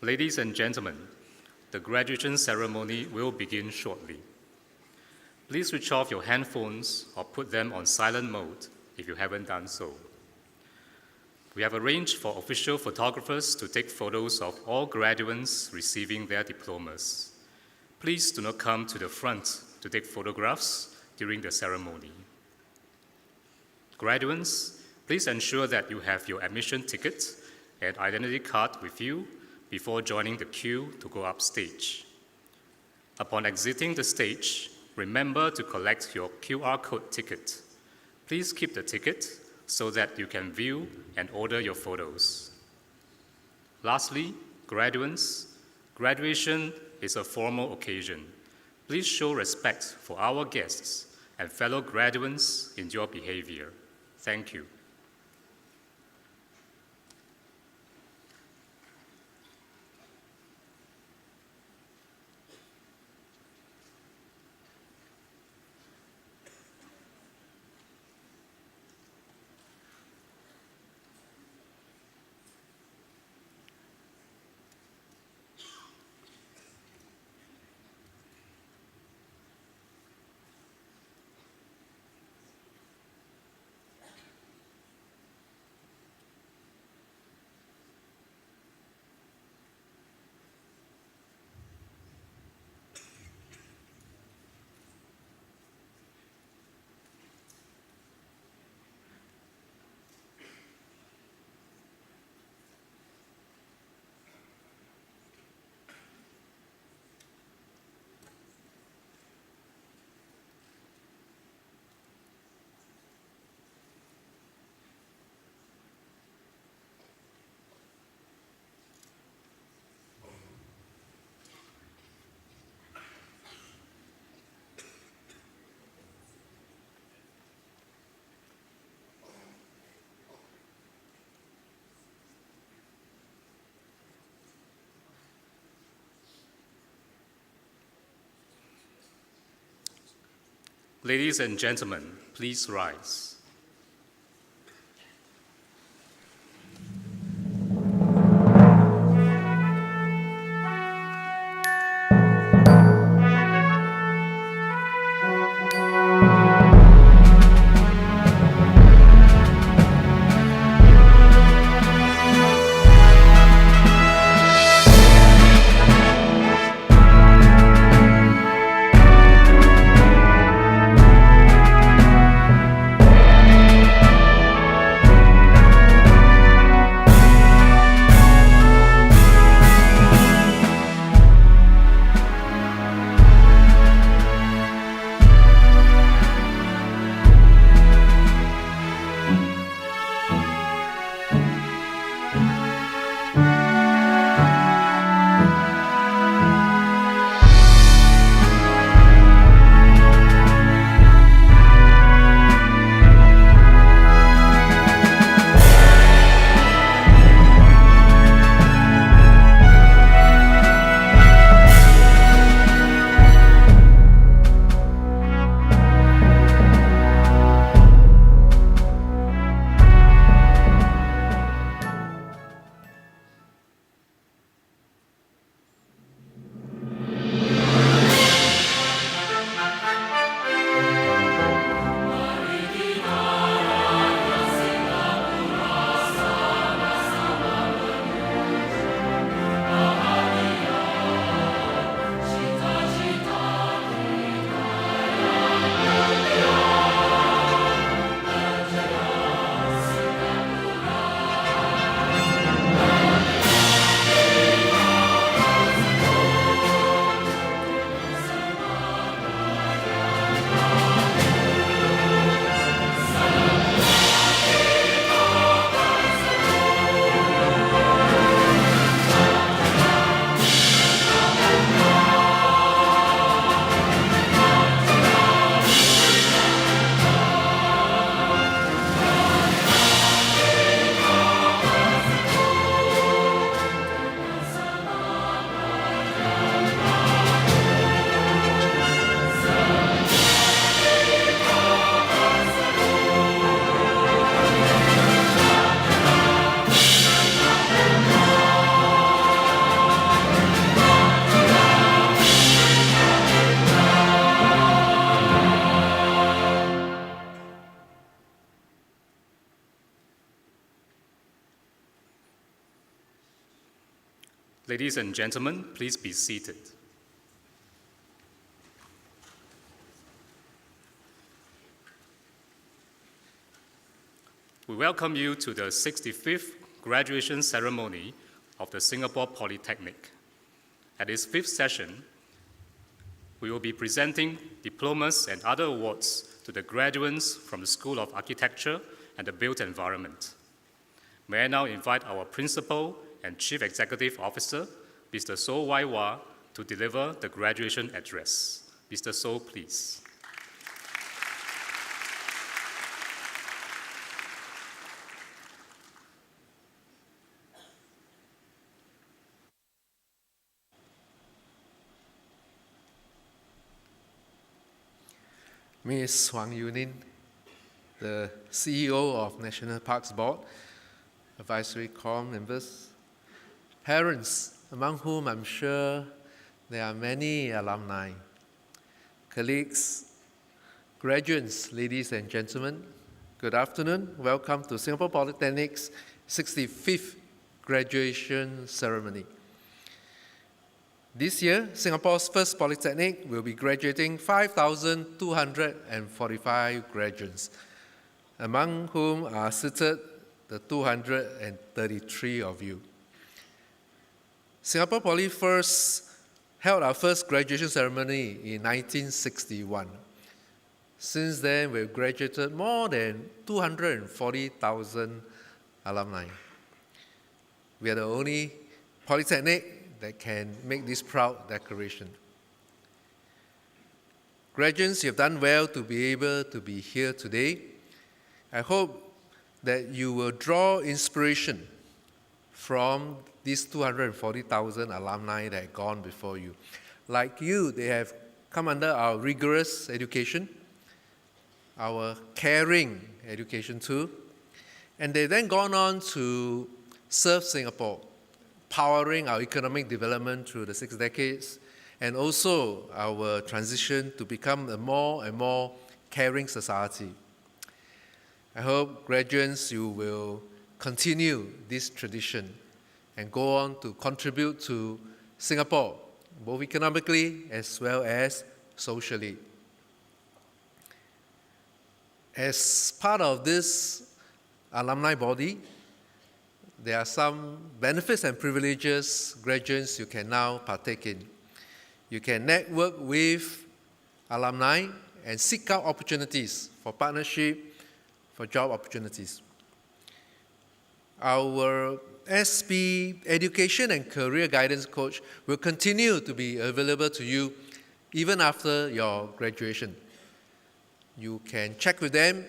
Ladies and gentlemen, the graduation ceremony will begin shortly. Please switch off your handphones or put them on silent mode if you haven't done so. We have arranged for official photographers to take photos of all graduates receiving their diplomas. Please do not come to the front to take photographs during the ceremony. Graduates, please ensure that you have your admission ticket and identity card with you before joining the queue to go upstage. Upon exiting the stage, remember to collect your QR code ticket. Please keep the ticket so that you can view and order your photos. Lastly, graduates, graduation is a formal occasion. Please show respect for our guests and fellow graduates in your behavior. Thank you. Ladies and gentlemen, please rise. Ladies and gentlemen, please be seated. We welcome you to the 65th graduation ceremony of the Singapore Polytechnic. At this fifth session, we will be presenting diplomas and other awards to the graduates from the School of Architecture and the Built Environment. May I now invite our Principal and Chief Executive Officer, Mr. So Wai Wah, to deliver the graduation address. Mr. So, please. Ms. Huang Yunin, the CEO of National Parks Board, Advisory Quorum members, parents, among whom I'm sure there are many alumni, colleagues, graduates, ladies and gentlemen, good afternoon. Welcome to Singapore Polytechnic's 65th graduation ceremony. This year, Singapore's first Polytechnic will be graduating 5,245 graduates, among whom are seated the 233 of you. Singapore Poly held our first graduation ceremony in 1961. Since then, we've graduated more than 240,000 alumni. We are the only Polytechnic that can make this proud declaration. Graduates, you've done well to be able to be here today. I hope that you will draw inspiration from these 240,000 alumni that have gone before you. Like you, they have come under our rigorous education, our caring education too, and they've then gone on to serve Singapore, powering our economic development through the 6 decades, and also our transition to become a more and more caring society. I hope graduates, you will continue this tradition and go on to contribute to Singapore, both economically as well as socially. As part of this alumni body, there are some benefits and privileges graduates you can now partake in. You can network with alumni and seek out opportunities for partnership, for job opportunities. Our SP Education and Career Guidance Coach will continue to be available to you even after your graduation. You can check with them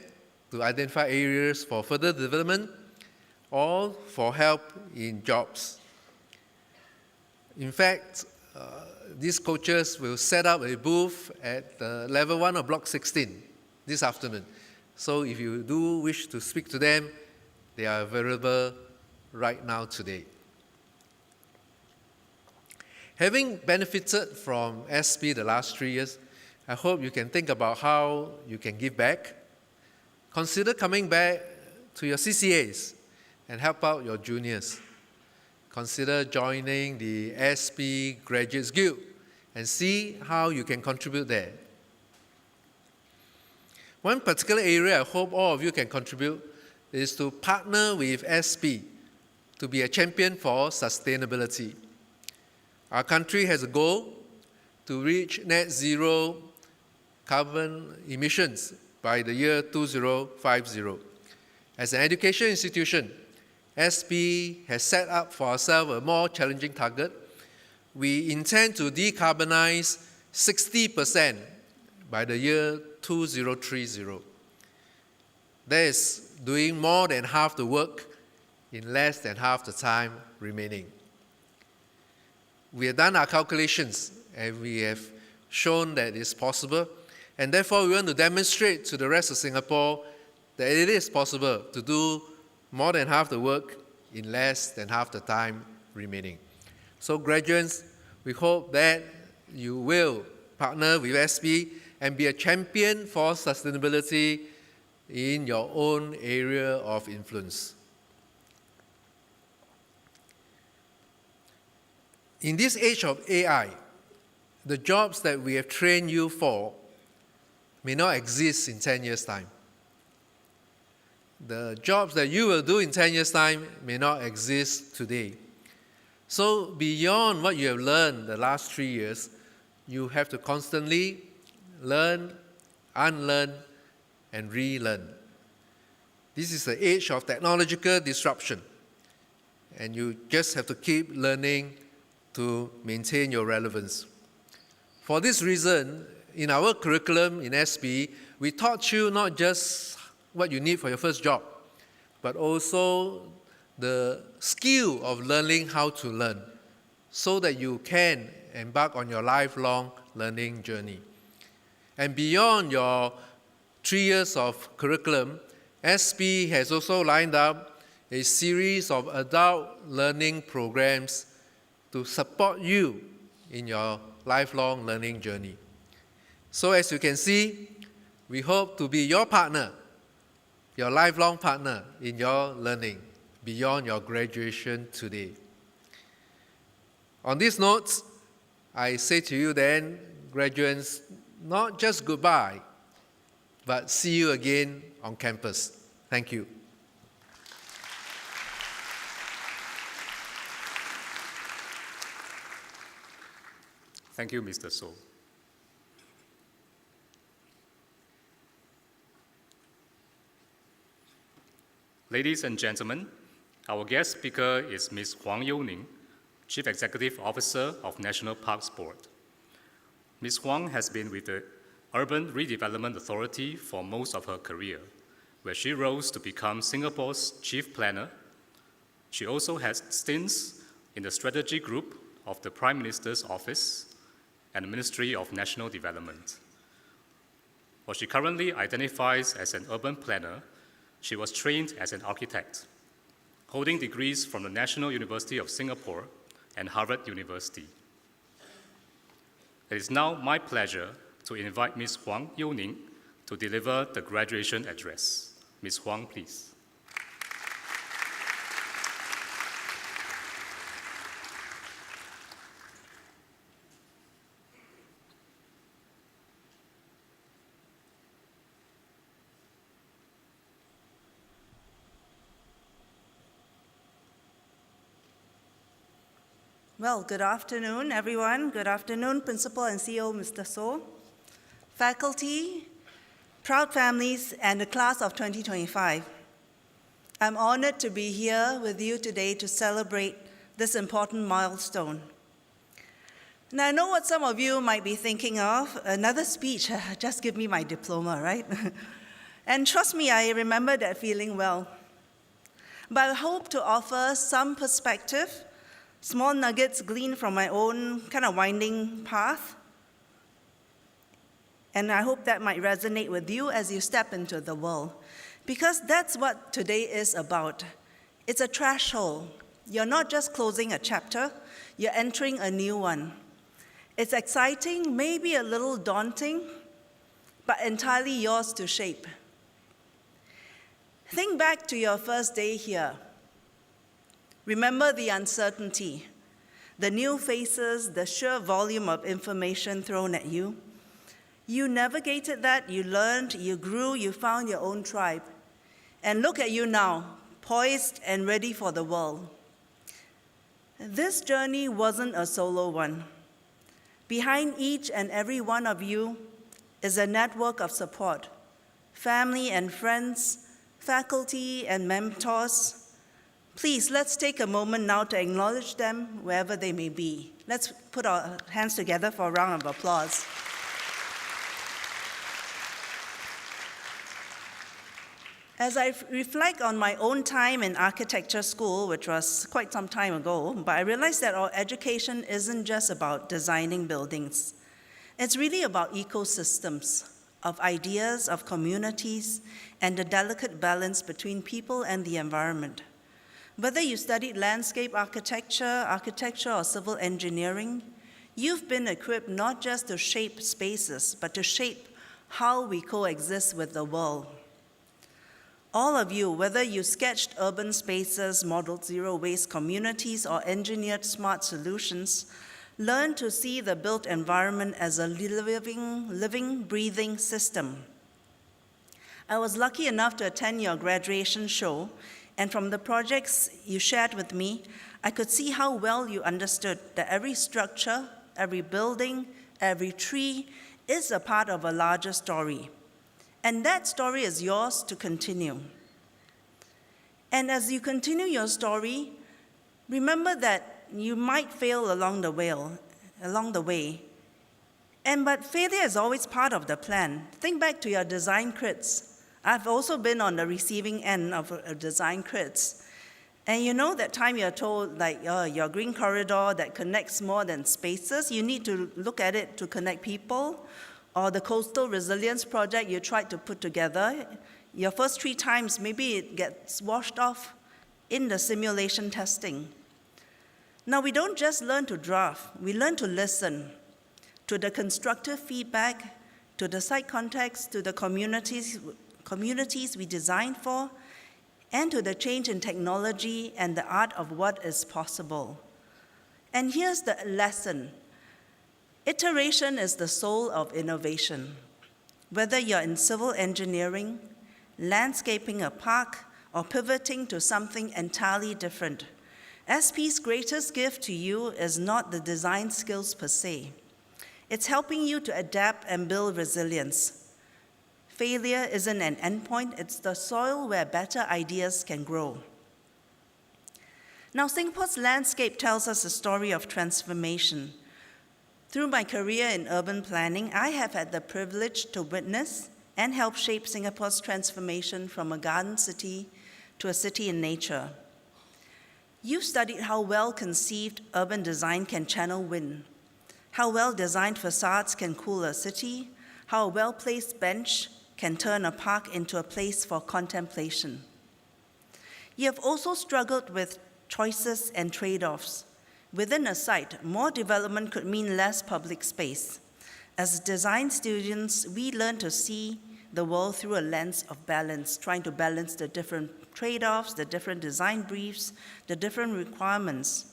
to identify areas for further development or for help in jobs. In fact, these coaches will set up a booth at level 1 of Block 16 this afternoon. So if you do wish to speak to them, they are available right now today. Having benefited from SP the last 3 years, I hope you can think about how you can give back. Consider coming back to your CCAs and help out your juniors. Consider joining the SP Graduates Guild and see how you can contribute there. One particular area I hope all of you can contribute is to partner with SP to be a champion for sustainability. Our country has a goal to reach net zero carbon emissions by the year 2050. As an education institution, SP has set up for ourselves a more challenging target. We intend to decarbonize 60% by the year 2030. That is doing more than half the work in less than half the time remaining. We have done our calculations and we have shown that it's possible, and therefore we want to demonstrate to the rest of Singapore that it is possible to do more than half the work in less than half the time remaining. So graduates, we hope that you will partner with SP and be a champion for sustainability in your own area of influence. In this age of AI, the jobs that we have trained you for may not exist in 10 years' time. The jobs that you will do in 10 years' time may not exist today. So beyond what you have learned the last 3 years, you have to constantly learn, unlearn, and relearn. This is the age of technological disruption, and you just have to keep learning to maintain your relevance. For this reason, in our curriculum in SB, we taught you not just what you need for your first job, but also the skill of learning how to learn so that you can embark on your lifelong learning journey. And beyond your 3 years of curriculum, SB has also lined up a series of adult learning programs to support you in your lifelong learning journey. So as you can see, we hope to be your partner, your lifelong partner in your learning beyond your graduation today. On these notes, I say to you then, graduates, not just goodbye, but see you again on campus. Thank you. Thank you, Mr. So. Ladies and gentlemen, our guest speaker is Ms. Huang Youning, Chief Executive Officer of National Parks Board. Ms. Huang has been with the Urban Redevelopment Authority for most of her career, where she rose to become Singapore's Chief Planner. She also has stints in the Strategy Group of the Prime Minister's Office and the Ministry of National Development. While she currently identifies as an urban planner, she was trained as an architect, holding degrees from the National University of Singapore and Harvard University. It is now my pleasure to invite Ms. Huang Youning to deliver the graduation address. Ms. Huang, please. Well, good afternoon, everyone. Good afternoon, Principal and CEO, Mr. So, faculty, proud families, and the class of 2025. I'm honored to be here with you today to celebrate this important milestone. Now, I know what some of you might be thinking of, another speech, just give me my diploma, right? And trust me, I remember that feeling well. But I hope to offer some perspective, small nuggets gleaned from my own kind of winding path. And I hope that might resonate with you as you step into the world. Because that's what today is about. It's a threshold. You're not just closing a chapter, you're entering a new one. It's exciting, maybe a little daunting, but entirely yours to shape. Think back to your first day here. Remember the uncertainty, the new faces, the sheer volume of information thrown at you. You navigated that, you learned, you grew, you found your own tribe. And look at you now, poised and ready for the world. This journey wasn't a solo one. Behind each and every one of you is a network of support, family and friends, faculty and mentors. Please, let's take a moment now to acknowledge them wherever they may be. Let's put our hands together for a round of applause. As I reflect on my own time in architecture school, which was quite some time ago, but I realized that our education isn't just about designing buildings. It's really about ecosystems of ideas, of communities, and the delicate balance between people and the environment. Whether you studied landscape architecture, or civil engineering, you've been equipped not just to shape spaces, but to shape how we coexist with the world. All of you, whether you sketched urban spaces, modeled zero-waste communities, or engineered smart solutions, learn to see the built environment as a living, breathing system. I was lucky enough to attend your graduation show, and from the projects you shared with me, I could see how well you understood that every structure, every building, every tree is a part of a larger story. And that story is yours to continue. And as you continue your story, remember that you might fail along the way. But failure is always part of the plan. Think back to your design crits. I've also been on the receiving end of design crits. And you know that time you're told, your green corridor that connects more than spaces, you need to look at it to connect people, or the coastal resilience project you tried to put together. Your first 3 times, maybe it gets washed off in the simulation testing. Now, we don't just learn to draft, we learn to listen to the constructive feedback, to the site context, to the communities we design for, and to the change in technology and the art of what is possible. And here's the lesson. Iteration is the soul of innovation. Whether you're in civil engineering, landscaping a park, or pivoting to something entirely different, SP's greatest gift to you is not the design skills per se. It's helping you to adapt and build resilience. Failure isn't an endpoint, it's the soil where better ideas can grow. Now, Singapore's landscape tells us a story of transformation. Through my career in urban planning, I have had the privilege to witness and help shape Singapore's transformation from a garden city to a city in nature. You've studied how well-conceived urban design can channel wind, how well-designed facades can cool a city, how a well-placed bench can turn a park into a place for contemplation. You have also struggled with choices and trade-offs. Within a site, more development could mean less public space. As design students, we learn to see the world through a lens of balance, trying to balance the different trade-offs, the different design briefs, the different requirements.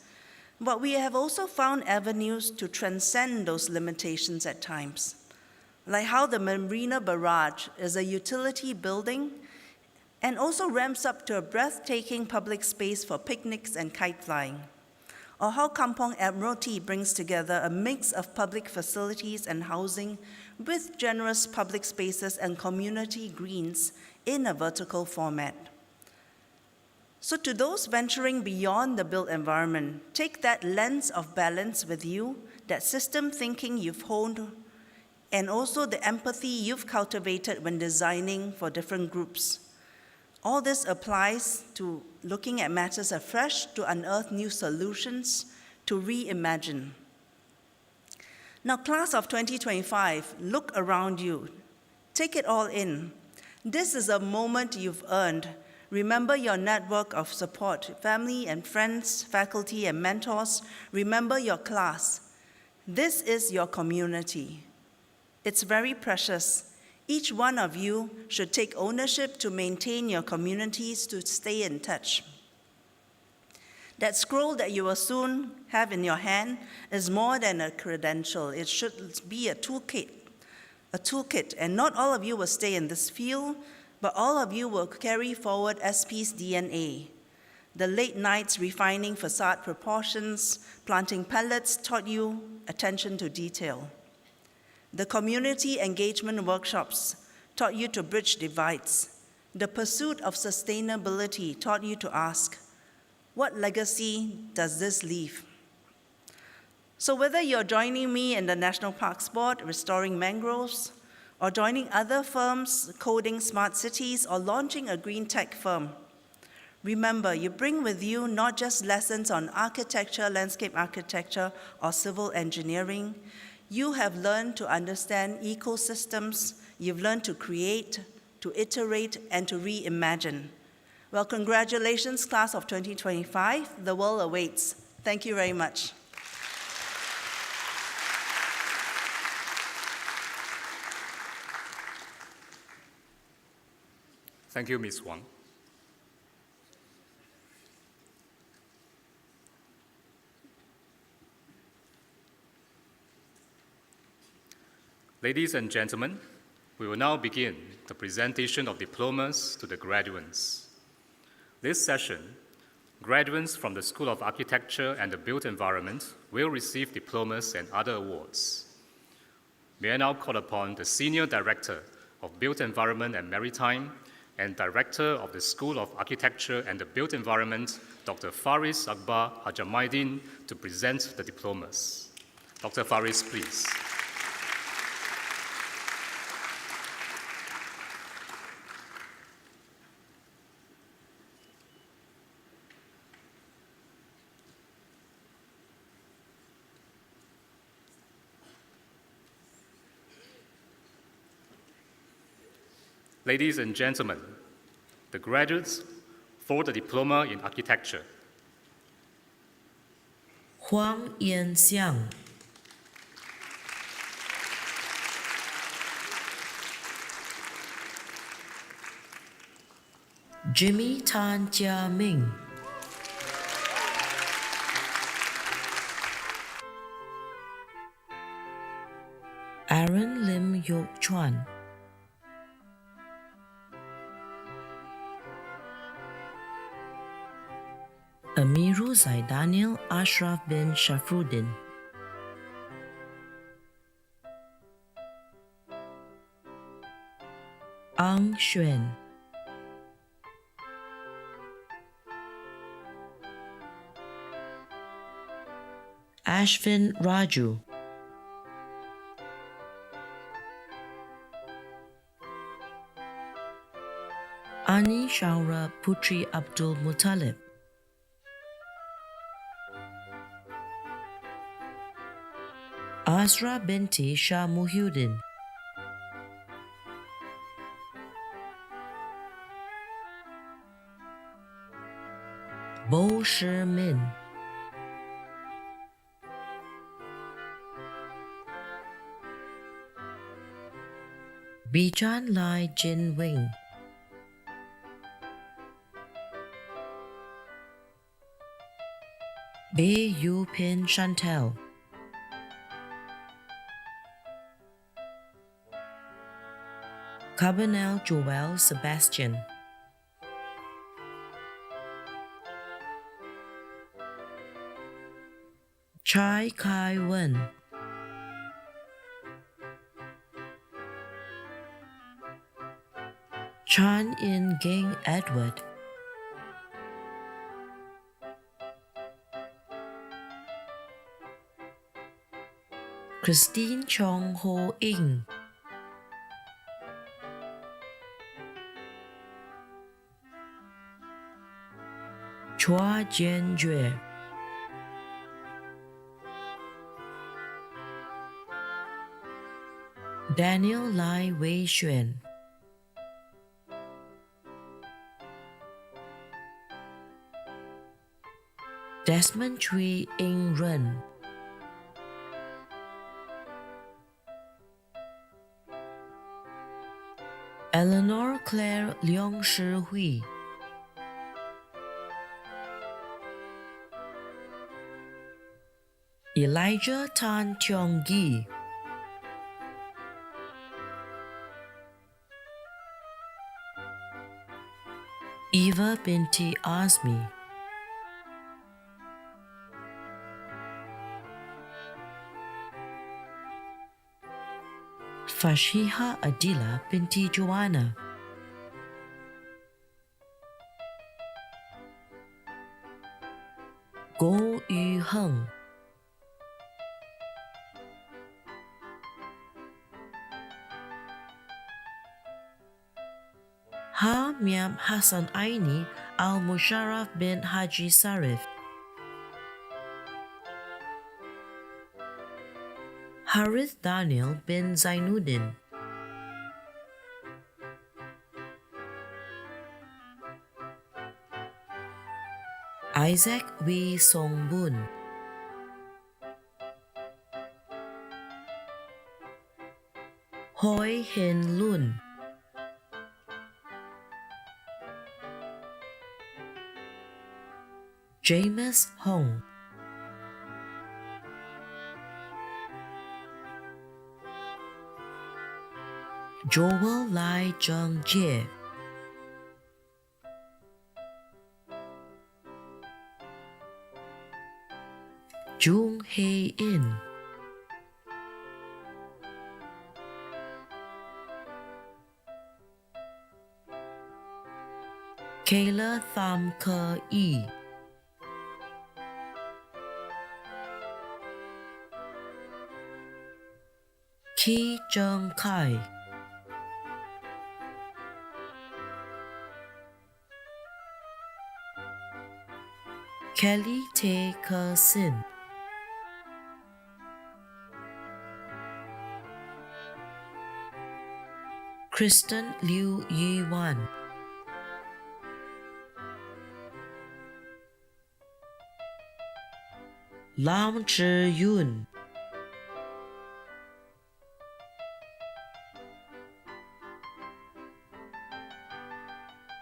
But we have also found avenues to transcend those limitations at times, like how the Marina Barrage is a utility building and also ramps up to a breathtaking public space for picnics and kite flying, or how Kampong Admiralty brings together a mix of public facilities and housing with generous public spaces and community greens in a vertical format. So to those venturing beyond the built environment, take that lens of balance with you, that system thinking you've honed, and also the empathy you've cultivated when designing for different groups. All this applies to looking at matters afresh, to unearth new solutions, to reimagine. Now, class of 2025, look around you. Take it all in. This is a moment you've earned. Remember your network of support, family and friends, faculty and mentors. Remember your class. This is your community. It's very precious. Each one of you should take ownership to maintain your communities, to stay in touch. That scroll that you will soon have in your hand is more than a credential. It should be a toolkit. And not all of you will stay in this field, but all of you will carry forward SP's DNA. The late nights refining facade proportions, planting pellets taught you attention to detail. The community engagement workshops taught you to bridge divides. The pursuit of sustainability taught you to ask, what legacy does this leave? So whether you're joining me in the National Parks Board, restoring mangroves, or joining other firms coding smart cities, or launching a green tech firm, remember, you bring with you not just lessons on architecture, landscape architecture, or civil engineering. You have learned to understand ecosystems. You've learned to create, to iterate, and to reimagine. Well, congratulations, class of 2025. The world awaits. Thank you very much. Thank you, Ms. Wang. Ladies and gentlemen, we will now begin the presentation of diplomas to the graduates. This session, graduates from the School of Architecture and the Built Environment will receive diplomas and other awards. May I now call upon the Senior Director of Built Environment and Maritime and Director of the School of Architecture and the Built Environment, Dr. Faris Akbar Hajamaidin, to present the diplomas. Dr. Faris, please. Ladies and gentlemen, the graduates for the Diploma in Architecture. Huang Yanxiang, Jimmy Tan Jia Ming, Aaron Lim Yok Chuan, Amiru Zaidaniel Ashraf bin Shafruddin, Ang Xuan, Ashvin Raju, Ani Shaura Putri Abdul Muttalib, Asra binti Shah Muhyiddin, Bo Shi Min, Bijan Lai Jin Wing, Bei Yu Pin Chantel, Cabanel Joel Sebastian, Chai Kai Wen, Chan In Ging Edward, Christine Chong Ho Ing, Chua Jian Jue, Daniel Lai Wei Xuan, Desmond Chui Ing Ren, Eleanor Claire Leong Shi Hui, Elijah Tan Tiong Gi, Eva binti Azmi, Fashiha Adila binti Joanna, Go Yu Heng, Ha Miam Hassan Aini Al Musharraf bin Haji Sarif, Harith Daniel bin Zainuddin, Isaac Wee Song Boon, Hoi Hin Lun, James Hong, Joel Lai Zheng Jie, Jung Hei In, Kayla Tham Ke Yi, Ki Zheng Kai, Kelly Tae Ke Sin, Kristen Liu Yi Wan, Lam Chi Yun,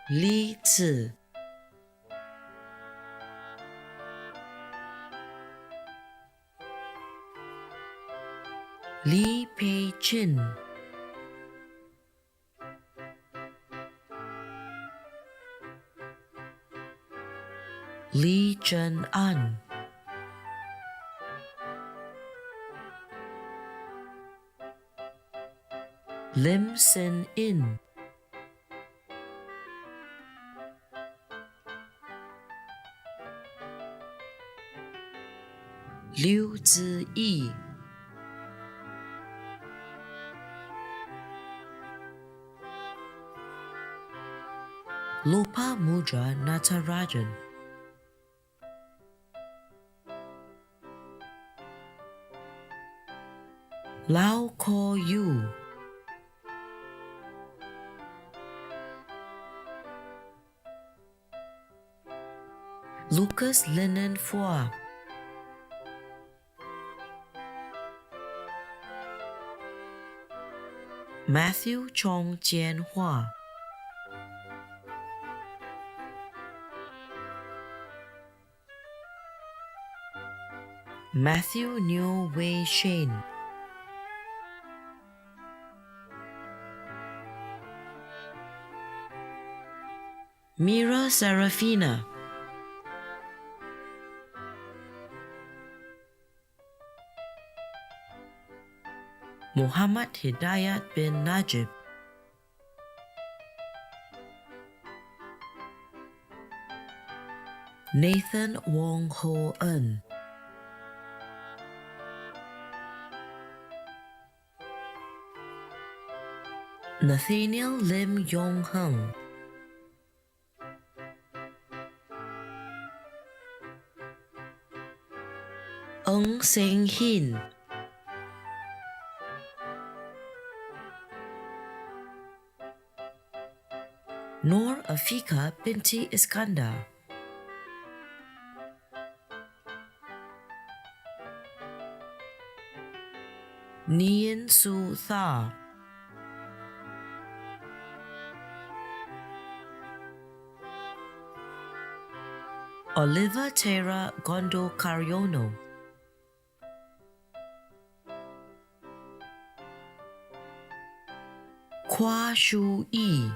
Li Zi, Li Pei Chin, Li Chen An, Lim Sin In, Liu Zi Yi, Lopamudra Natarajan, Lau Ko Yu, Lucas Linen Phua, Matthew Chong Jian Hua, Matthew Neo Wei Shane, Mira Serafina, Muhammad Hidayat bin Najib, Nathan Wong Ho Eun, Nathaniel Lim Yong Hung, Eng Seng Hin, Noor Afika binti Iskandar, Nien Su Tha, Oliver Terra Gondo Cariono, Kwa Shu Yi,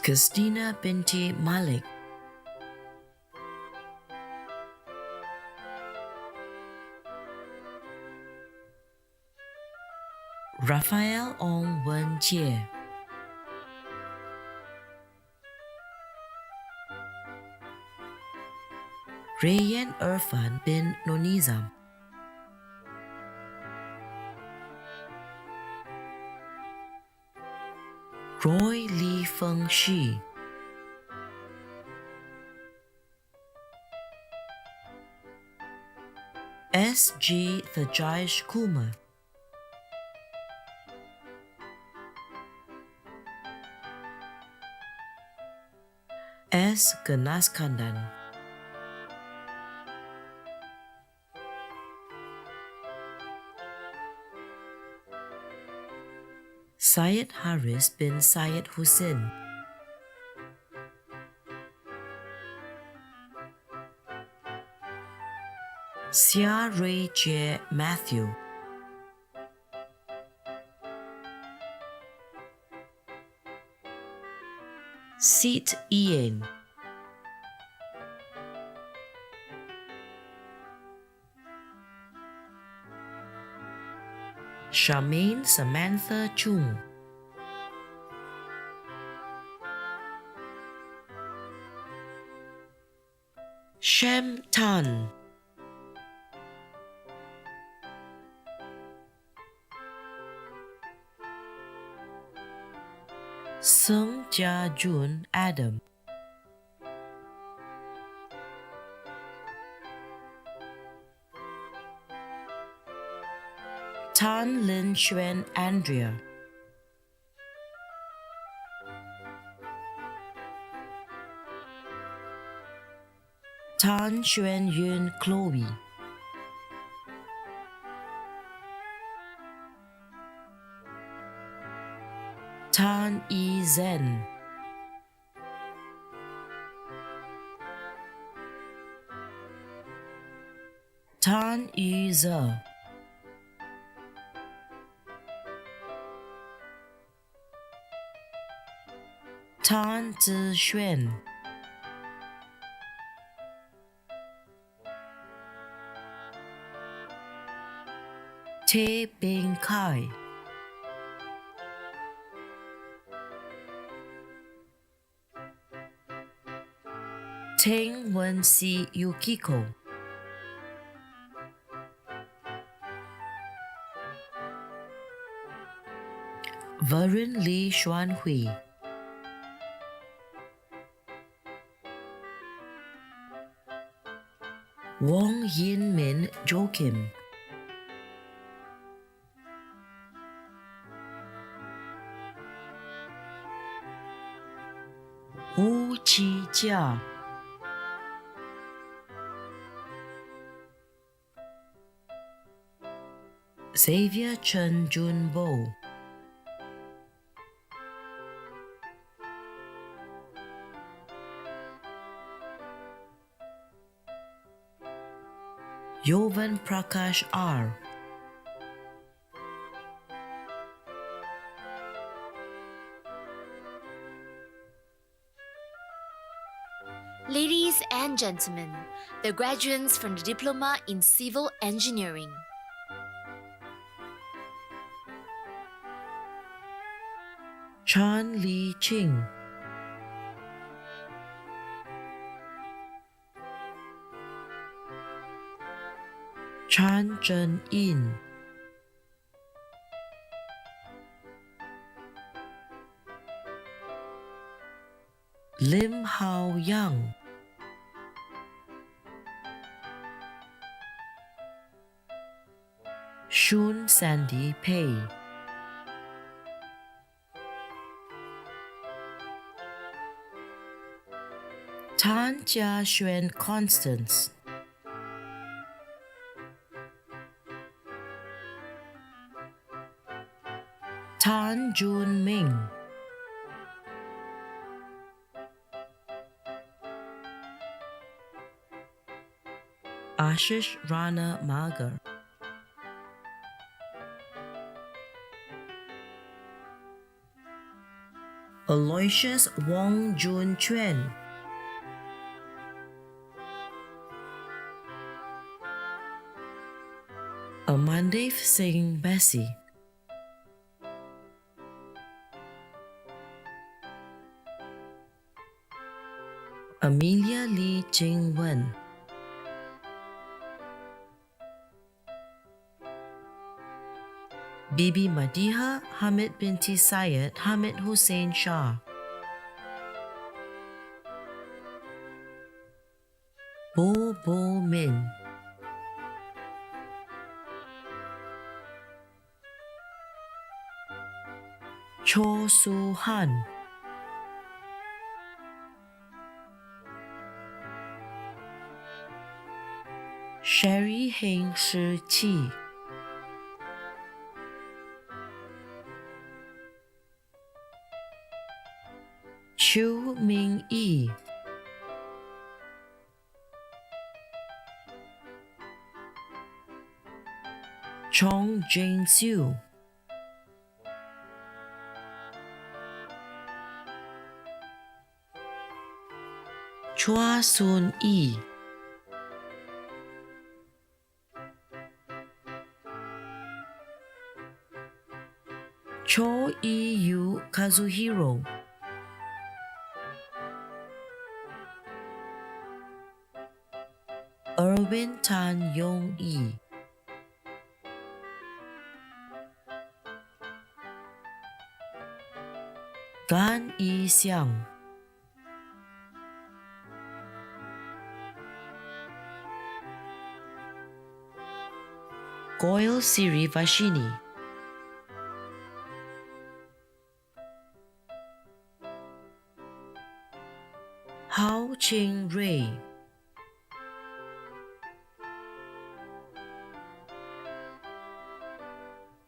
Christina binti Malik, Raphael Ong Wen Jie, Rayyan Irfan bin Nonizam, Roy Lee Feng Shi, S. G. Thajesh Kumar, S. Ganaskandan, Syed Haris bin Syed Hussein, Sia Ray Jie Matthew, Seat Ian, Charmaine Samantha Chung, Shem Tan, Sung Jia Jun Adam, Tan Lin Xuan Andrea, Tan Xuan Yun Chloe, Tan Yi Zen, Tan Yu Ze, Tan Zixuan, Tae Bing Kai, Teng Wen Si Yukiko, Varun Lee Xuan Hui, Wong Yin Min Joachim, Wu Qi Jia, Xavier Chen Jun Bo, Yovan Prakash R, Ladies and gentlemen, the graduates from the Diploma in Civil Engineering. Chan Li Ching, Chan Zhen Yin, Lim Hao Yang, Shun Sandy Pei, Tan Jia Xuan Constance, Tan Jun Ming, Ashish Rana Magar, Aloysius Wong Jun Chuan, Amandev Singh Bessie, Amelia Lee Jing Wen, Bibi Madiha Hamid binti Syed Hamid Hussein Shah, Bo Bo Min, Cho Su Han, Sherry Heng Shi Qi, Ming Yi, Chong Jing Siu, Chua Sun Yi, Cho Yu Kazuhiro, Erwin Tan Yong Yi, Gan Yi Xiang, Goyal Sirivashini, Hao Ching Ray,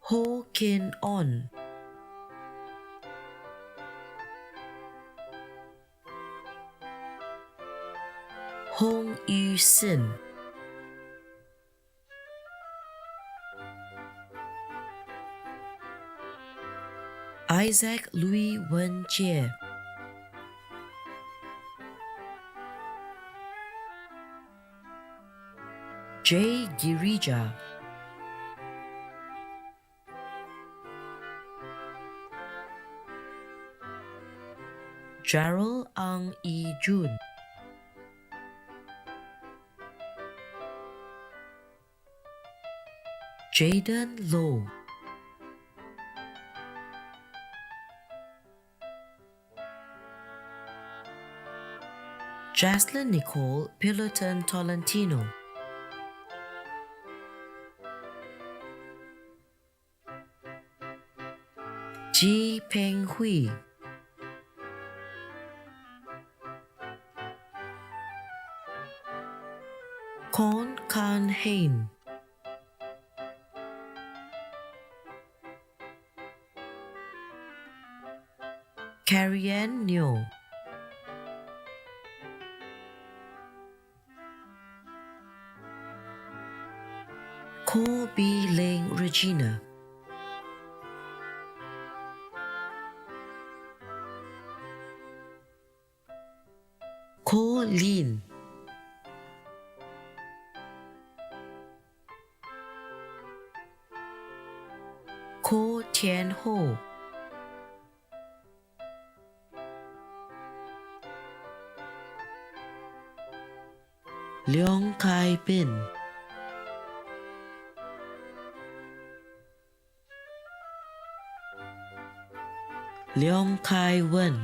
Ho Kin On, Hong Yu Sin, Isaac Louis Wen Jie, J. Girija, Gerald Ang Yi Jun, Jaden Low, Jaslyn Nicole Piloton Tolentino, Ji Peng Hui, Kon Kan Hain, Carrie Ann Neo, Ko Bi Ling Regina, Ko Lin, Ko Tian Ho, Leong Kai Bin, Leong Kai Wen,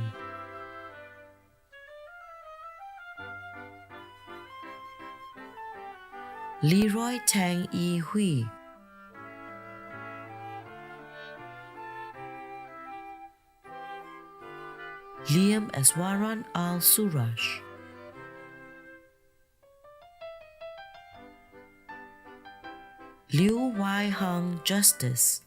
Leroy Tang Yi Hui, Liam Aswaran Al Surash, Liu Wai Hang Justice,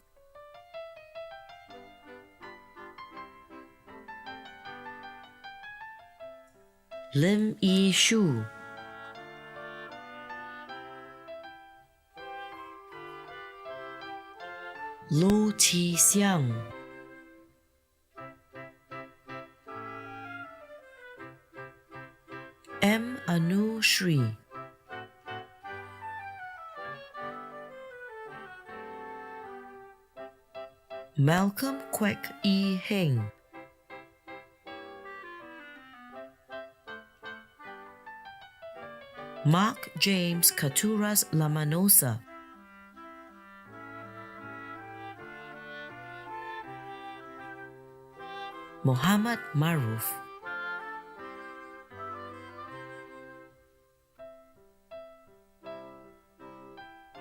Lim Yi Shu, Lu Qi Xiang, M. Anu Shri, Malcolm Kwek E. Heng, Mark James Katuras Lamanosa, Muhammad Maruf,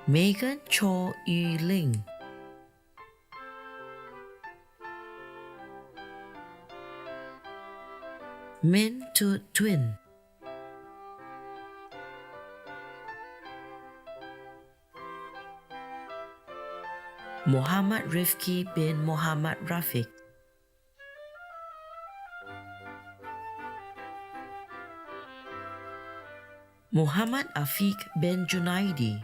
Megan Cho Yu Ling, Min Tu Twin, Muhammad Rifki bin Muhammad Rafiq, Muhammad Afiq bin Junaidi,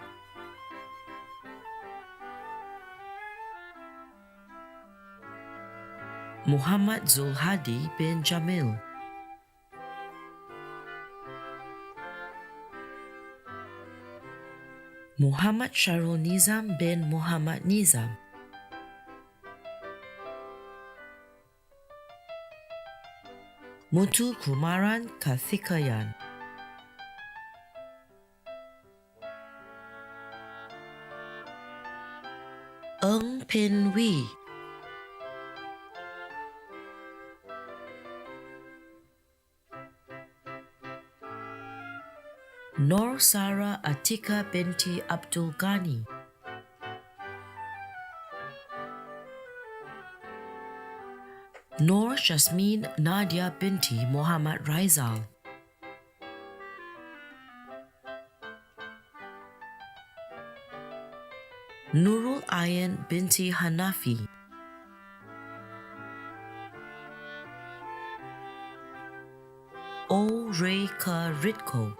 Muhammad Zulhadi bin Jamil, Muhammad Sharul Nizam bin Muhammad Nizam, Mutu Kumaran Kathikayan, Eng Pin Wee, Nur Sara Atika binti Abdul Ghani, Nur Jasmine Nadia binti Muhammad Raizal, Nurul Ayan binti Hanafi, O Reika Ritko,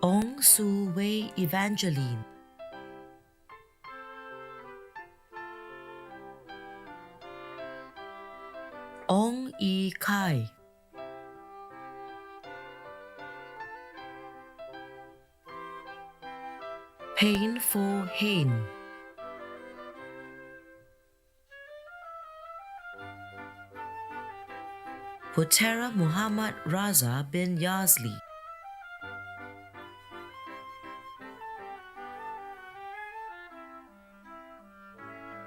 Ong Su Wei Evangeline, Ong E Kai, Painful Hain, Putera Muhammad Raza bin Yazli,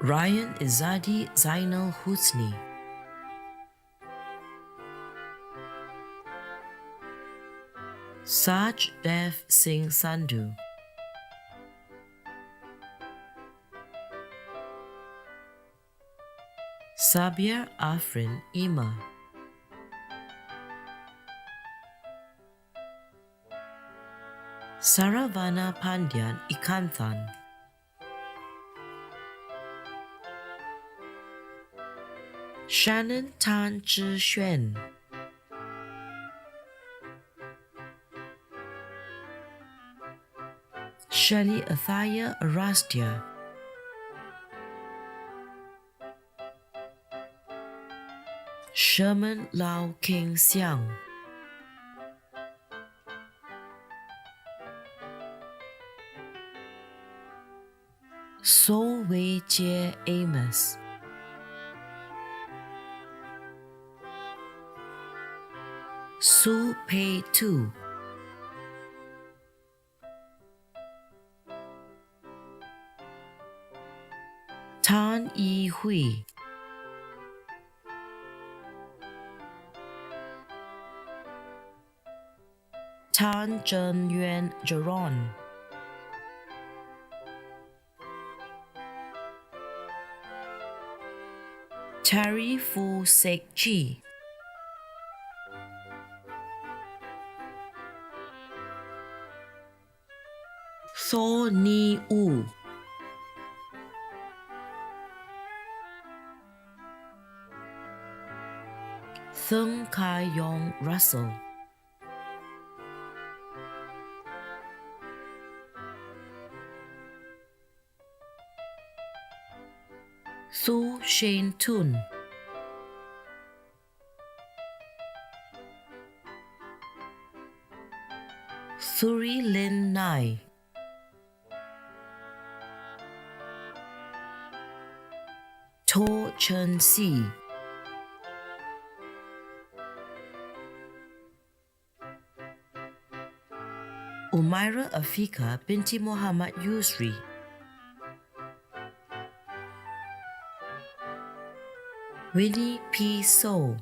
Ryan Izadi Zainal Husni, Saj Dev Singh Sandhu, Sabir Afrin Ima, Saravana Pandyan Ikanthan, Shannon Tan Zhixuan, Shelley Athaya Arastia, Sherman Lau King Xiang, So Wei Jie Amos, Su Pei Tu, Tan Yi Hui, Tan Zhen Yuan Jerron, Terry Fu Sek Ji, Tho Ni U, Thung Kai Yong Russell, Thu Shane Tun, Thuri Lin Nai, To Chen Si, Umaira Afika binti Muhammad Yusri, Winnie P. So,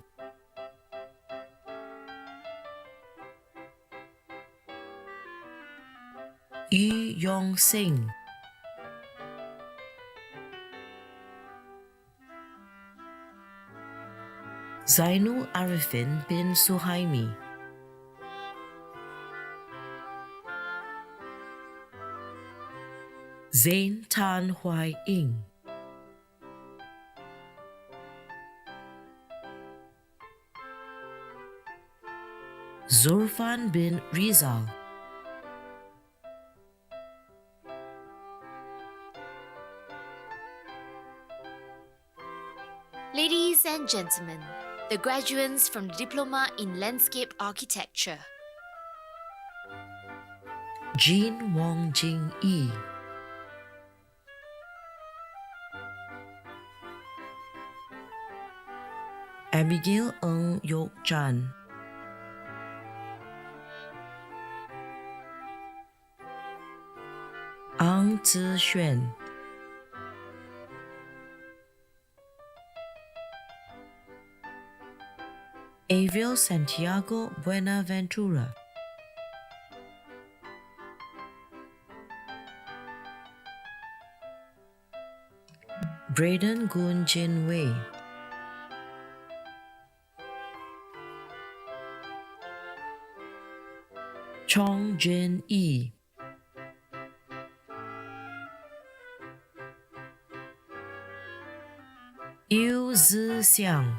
Yu Yong Sing, Zainul Arifin bin Suhaimi, Zain Tan Huai Ying, Zulfan bin Rizal, Ladies and gentlemen, the graduates from the Diploma in Landscape Architecture. Jean Wong Jing Yi, Abigail Ng Yok Chan, Ang Zi Xuan, Avril Santiago Buenaventura, Braden Gun Jin Wei, Chong Jin Yi, Yu Zi Xiang,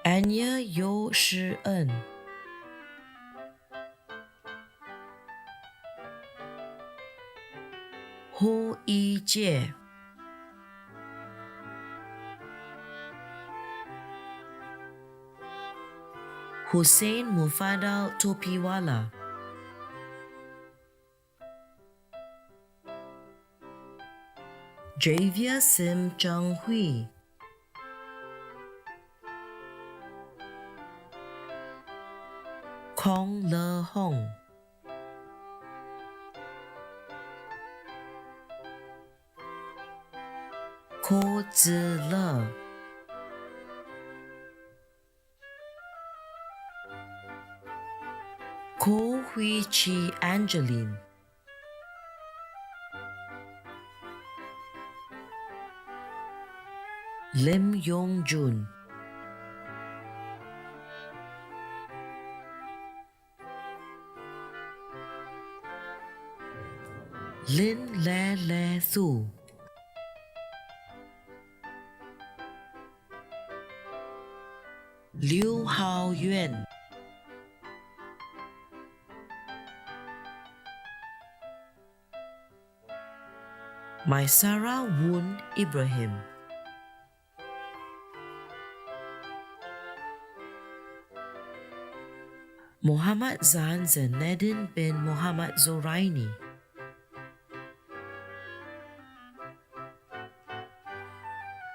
Anya Yo Shi En, Hu Yi Jie, Hussein Mufadal Topiwala, Javia Sim Zhang Hui, Kong Le Hong, Ko Zi Le, Ko Hui Chi Angeline, Lim Yong Jun, Lin Le Le Thu, Liu Hao Yuan, Maisara Woon Ibrahim, Muhammad Zan Zainedin bin Muhammad Zoraini,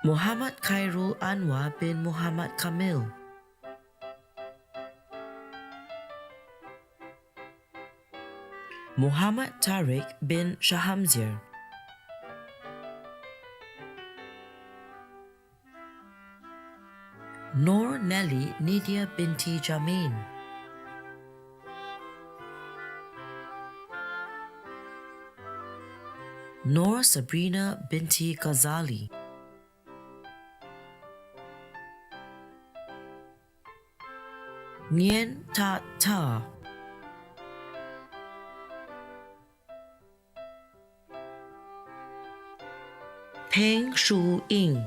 Muhammad Khairul Anwar bin Muhammad Kamil, Muhammad Tariq bin Shahamzir, Noor Nelly Nidia binti Jamin, Noor Sabrina binti Ghazali, Nguyen Ta Ta, Peng Shu Ying,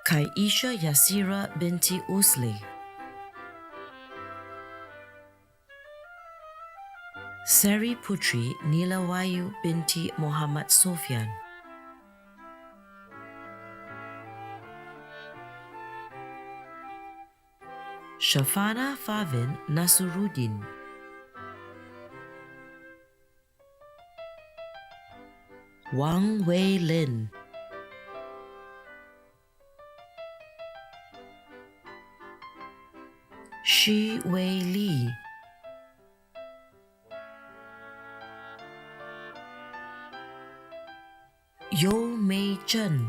Kaisha Yasira binti Usli, Sari Putri Nilawayu binti Muhammad Sofyan, Shafana Favin Nasuruddin, Wang Wei Lin, Shi Wei Li, Yo Mei Chen,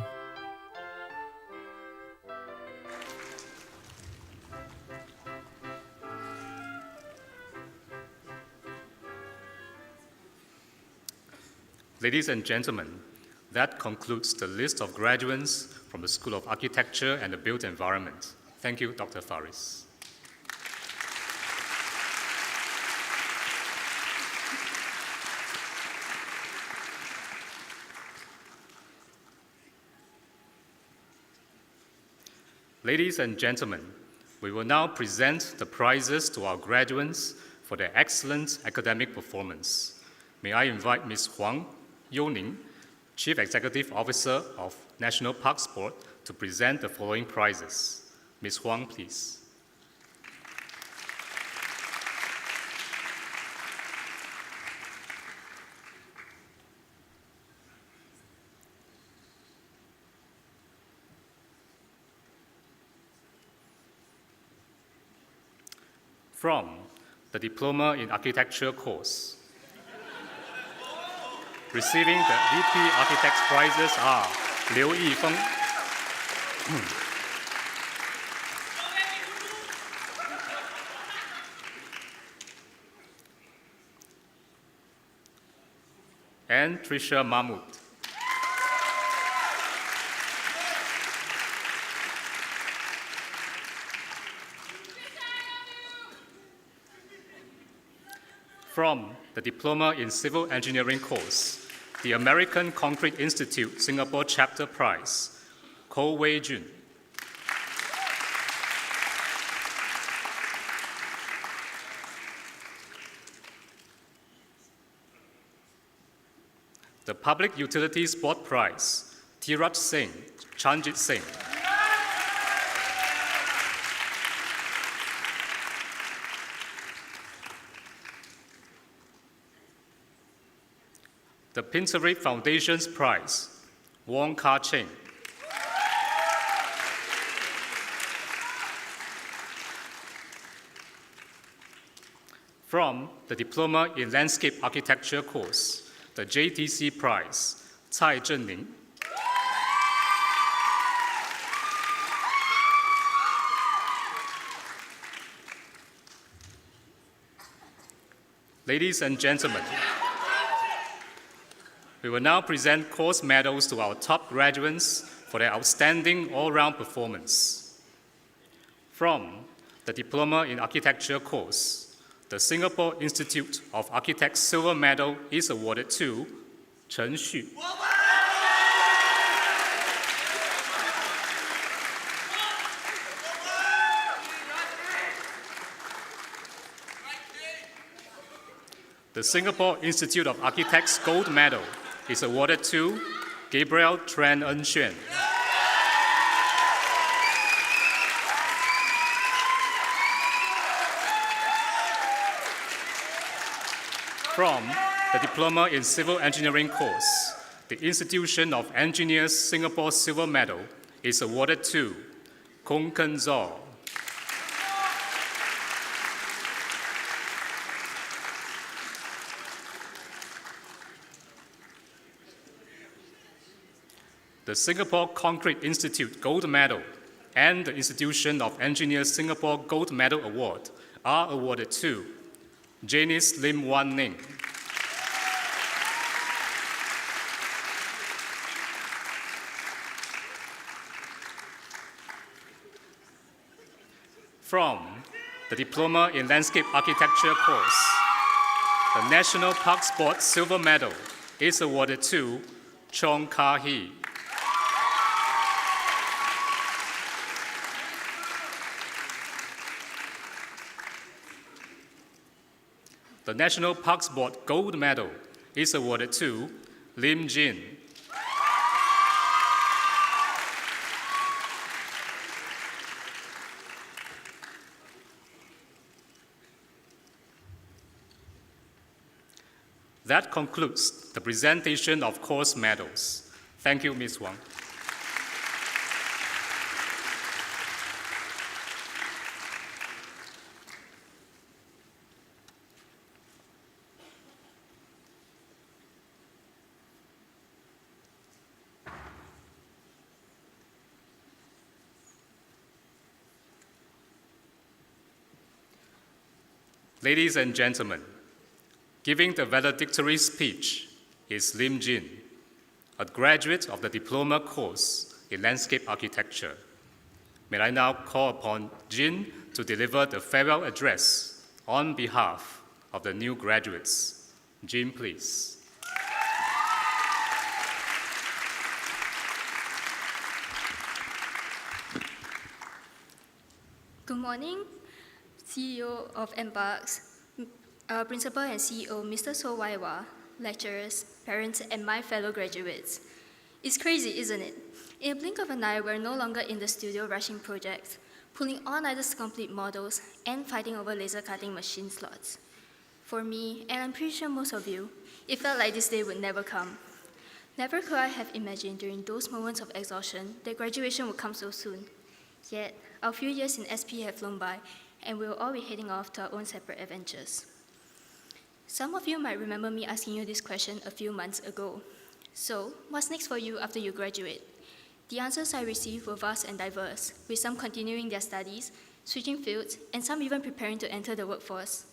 Ladies and gentlemen, that concludes the list of graduates from the School of Architecture and the Built Environment. Thank you, Dr. Faris. Ladies and gentlemen, we will now present the prizes to our graduates for their excellent academic performance. May I invite Ms. Huang Youning, Chief Executive Officer of National Parks Board, to present the following prizes. Ms. Huang, please. From the Diploma in Architecture course. Receiving the VP Architects prizes are Liu Yifeng, and Trisha Mahmood. From the Diploma in Civil Engineering course, the American Concrete Institute Singapore Chapter Prize, Ko Wei Jun. The Public Utilities Board Prize, Tiraj Singh, Chanjit Singh. The Pinterest Foundation's Prize, Wong Ka Cheng. From the Diploma in Landscape Architecture course, the JTC Prize, Cai Zhenning. Ladies and gentlemen, we will now present course medals to our top graduates for their outstanding all-round performance. From the Diploma in Architecture course, the Singapore Institute of Architects Silver Medal is awarded to Chen Xu. The Singapore Institute of Architects Gold Medal is awarded to Gabriel Tran En Xuan. From the Diploma in Civil Engineering course, the Institution of Engineers Singapore Silver Medal is awarded to Kong Ken Zhou. The Singapore Concrete Institute Gold Medal and the Institution of Engineers Singapore Gold Medal Award are awarded to Janice Lim Wan Ning. From the Diploma in Landscape Architecture course, the National Parks Board Silver Medal is awarded to Chong Ka Hee. The National Parks Board Gold Medal is awarded to Lim Jin. That concludes the presentation of course medals. Thank you, Ms. Wang. Ladies and gentlemen, giving the valedictory speech is Lim Jin, a graduate of the Diploma course in Landscape Architecture. May I now call upon Jin to deliver the farewell address on behalf of the new graduates. Jin, please. Good morning, CEO of Embarks, Principal and CEO Mr. So Waiwa, lecturers, parents, and my fellow graduates. It's crazy, isn't it? In a blink of an eye, we're no longer in the studio rushing projects, pulling all-nighters to complete models, and fighting over laser cutting machine slots. For me, and I'm pretty sure most of you, it felt like this day would never come. Never could I have imagined during those moments of exhaustion that graduation would come so soon. Yet, our few years in SP have flown by, and we will all be heading off to our own separate adventures. Some of you might remember me asking you this question a few months ago. So, what's next for you after you graduate? The answers I received were vast and diverse, with some continuing their studies, switching fields, and some even preparing to enter the workforce.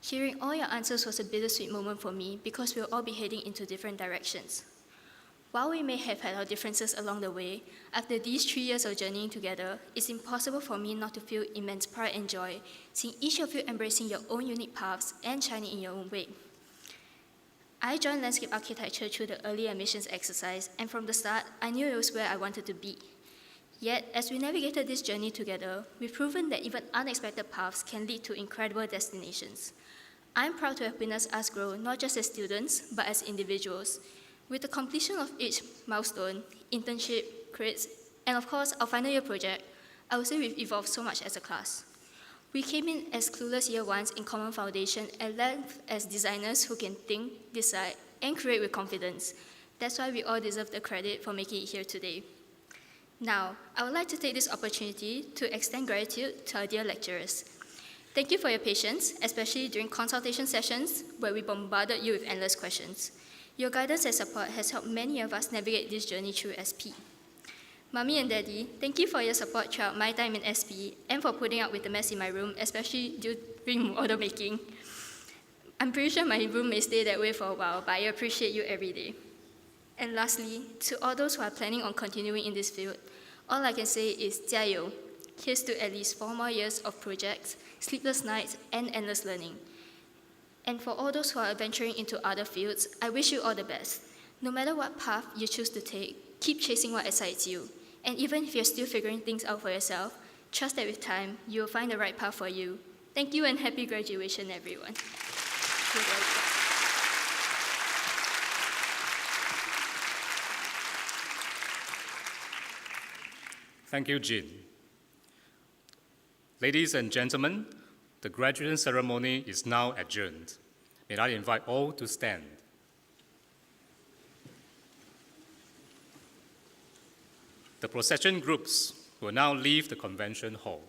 Hearing all your answers was a bittersweet moment for me because we'll all be heading into different directions. While we may have had our differences along the way, after these 3 years of journeying together, it's impossible for me not to feel immense pride and joy, seeing each of you embracing your own unique paths and shining in your own way. I joined landscape architecture through the early admissions exercise, and from the start, I knew it was where I wanted to be. Yet, as we navigated this journey together, we've proven that even unexpected paths can lead to incredible destinations. I'm proud to have witnessed us grow not just as students, but as individuals. With the completion of each milestone, internship, crits, and of course, our final year project, I would say we've evolved so much as a class. We came in as clueless year ones in common foundation and left as designers who can think, decide, and create with confidence. That's why we all deserve the credit for making it here today. Now, I would like to take this opportunity to extend gratitude to our dear lecturers. Thank you for your patience, especially during consultation sessions where we bombarded you with endless questions. Your guidance and support has helped many of us navigate this journey through SP. Mommy and Daddy, thank you for your support throughout my time in SP and for putting up with the mess in my room, especially during model making. I'm pretty sure my room may stay that way for a while, but I appreciate you every day. And lastly, to all those who are planning on continuing in this field, all I can say is 加油. Here's to at least 4 more years of projects, sleepless nights, and endless learning. And for all those who are venturing into other fields, I wish you all the best. No matter what path you choose to take, keep chasing what excites you. And even if you're still figuring things out for yourself, trust that with time, you will find the right path for you. Thank you and happy graduation, everyone. Thank you, Jin. Ladies and gentlemen, the graduation ceremony is now adjourned. May I invite all to stand. The procession groups will now leave the convention hall.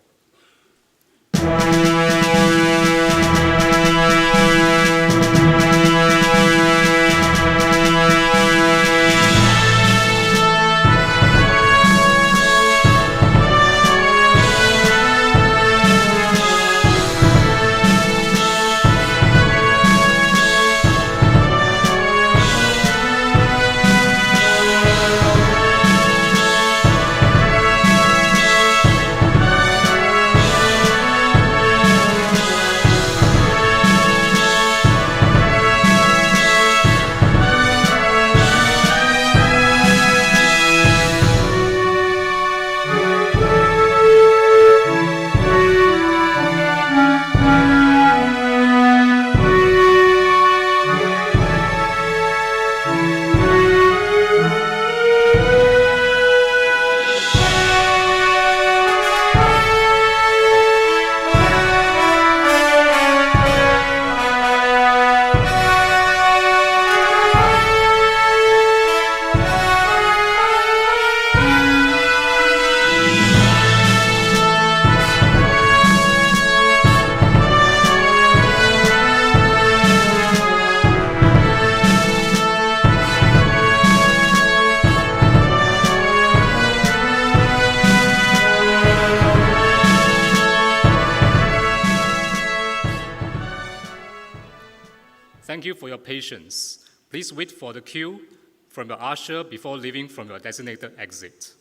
Thank you for your patience. Please wait for the cue from your usher before leaving from your designated exit.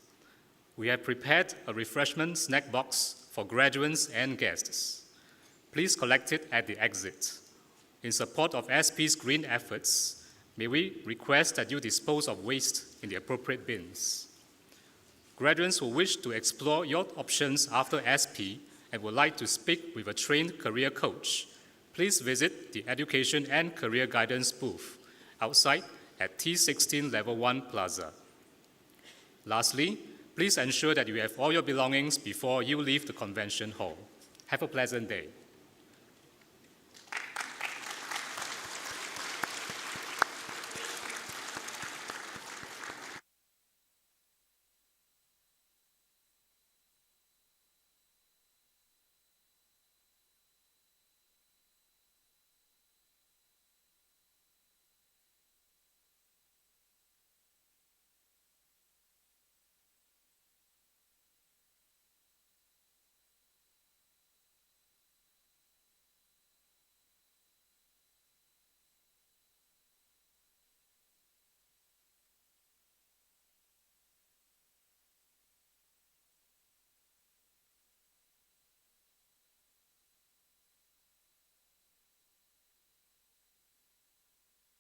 We have prepared a refreshment snack box for graduates and guests. Please collect it at the exit. In support of SP's green efforts, may we request that you dispose of waste in the appropriate bins. Graduates who wish to explore your options after SP and would like to speak with a trained career coach, please visit the Education and Career Guidance booth outside at T16 Level 1 Plaza. Lastly, please ensure that you have all your belongings before you leave the convention hall. Have a pleasant day.